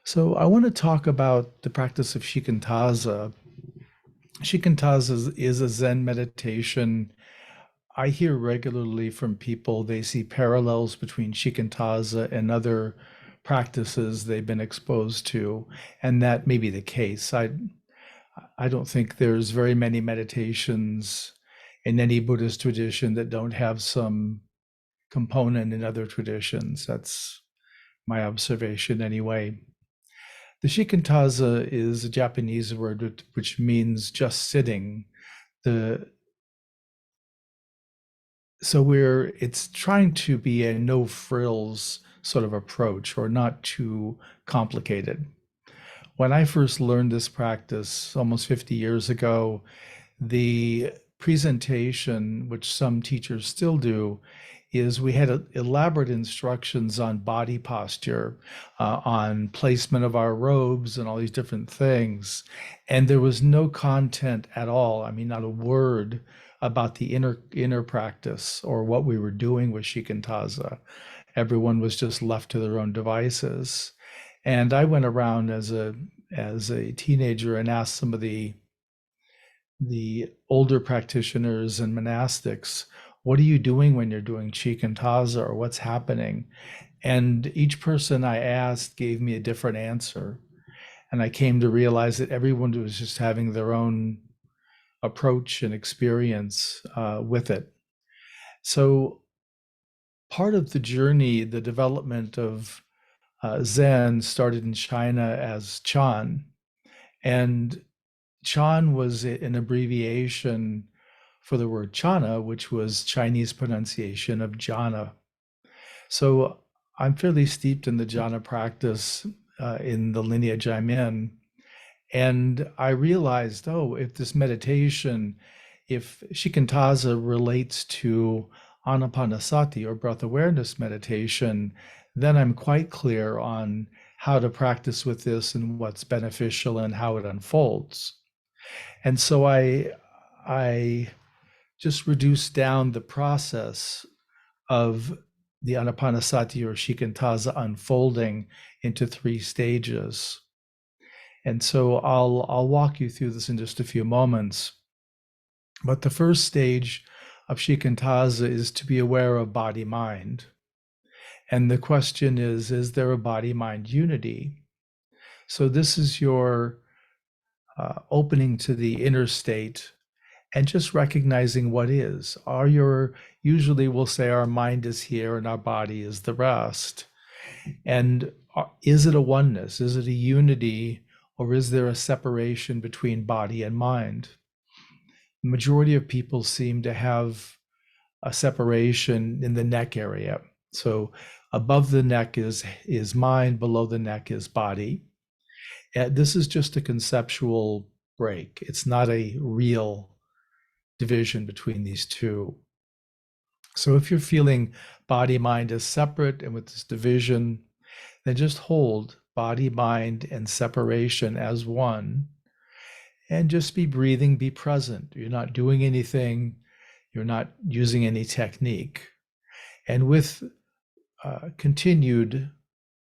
So I want to talk about the practice of Shikantaza. Shikantaza is a Zen meditation. I hear regularly from people they see parallels between Shikantaza and other practices they've been exposed to, and that may be the case. I don't think there's very many meditations in any Buddhist tradition that don't have some component in other traditions. That's my observation anyway. The shikantaza is a Japanese word which means just sitting. The it's trying to be a no frills sort of approach or not too complicated. When I first learned this practice almost 50 years ago, the presentation, which some teachers still do, is we had elaborate instructions on body posture, on placement of our robes, and all these different things. And there was no content at all. I mean, not a word about the inner practice or what we were doing with shikantaza. Everyone was just left to their own devices. And I went around as a teenager and asked some of the older practitioners and monastics, what are you doing when you're doing shikantaza, or what's happening? And each person I asked gave me a different answer. And I came to realize that everyone was just having their own approach and experience with it. So part of the journey, the development of Zen started in China as Chan. And Chan was an abbreviation for the word Chana, which was Chinese pronunciation of Jhana. So I'm fairly steeped in the Jhana practice in the lineage I'm in. And I realized, oh, if this meditation, if Shikantaza relates to Anapanasati or breath awareness meditation, then I'm quite clear on how to practice with this and what's beneficial and how it unfolds. And so I just reduced down the process of the Anapanasati or Shikantaza unfolding into three stages. And so I'll walk you through this in just a few moments. But the first stage of Shikantaza is to be aware of body-mind. And the question is there a body-mind unity? So this is your opening to the inner state and just recognizing what is. Usually we'll say our mind is here and our body is the rest. And is it a oneness? Is it a unity? Or is there a separation between body and mind? The majority of people seem to have a separation in the neck area. So above the neck is mind, below the neck is body. And this is just a conceptual break. It's not a real division between these two. So if you're feeling body mind is separate and with this division, then just hold body, mind, and separation as one, and just be breathing, be present. You're not doing anything, you're not using any technique. And with continued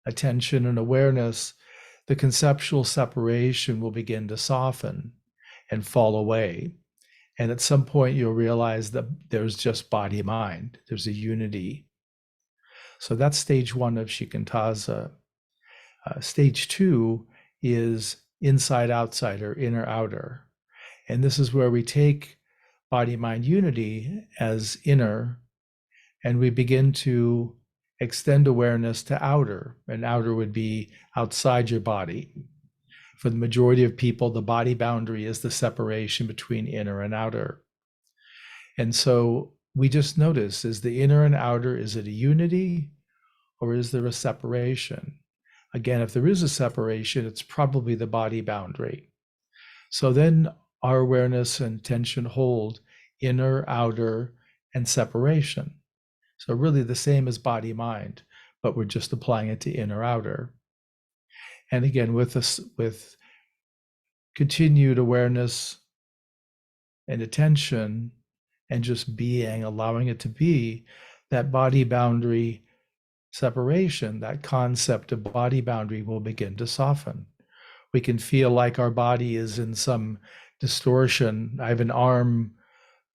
attention and awareness, the conceptual separation will begin to soften and fall away. And at some point, you'll realize that there's just body mind, there's a unity. So that's stage one of Shikantaza. Stage two is inside outside or inner outer. And this is where we take body mind unity as inner and we begin to extend awareness to outer. And outer would be outside your body. For the majority of people, the body boundary is the separation between inner and outer. And so we just notice, is the inner and outer, is it a unity or is there a separation? Again, if there is a separation, it's probably the body boundary. So then our awareness and attention hold inner, outer, and separation. So really the same as body mind, but we're just applying it to inner, outer. And again, with continued awareness and attention and just being, allowing it to be, that body boundary separation, that concept of body boundary will begin to soften. We can feel like our body is in some distortion. I have an arm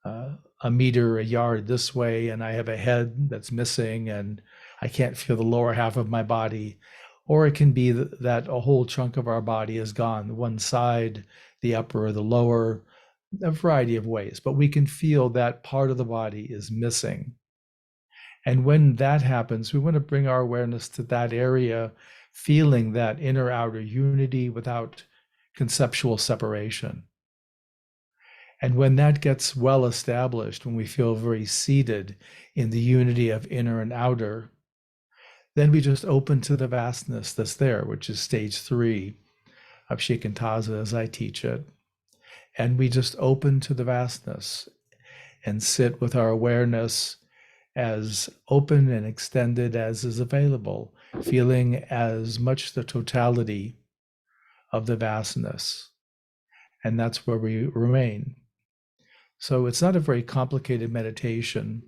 a meter, a yard this way, and I have a head that's missing, and I can't feel the lower half of my body. Or it can be that a whole chunk of our body is gone, one side, the upper or the lower, a variety of ways. But we can feel that part of the body is missing. And when that happens, we want to bring our awareness to that area, feeling that inner outer unity without conceptual separation. And when that gets well established, when we feel very seated in the unity of inner and outer, then we just open to the vastness that's there, which is stage 3 of Shikantaza as I teach it. And we just open to the vastness and sit with our awareness as open and extended as is available, feeling as much the totality of the vastness. And that's where we remain. So it's not a very complicated meditation.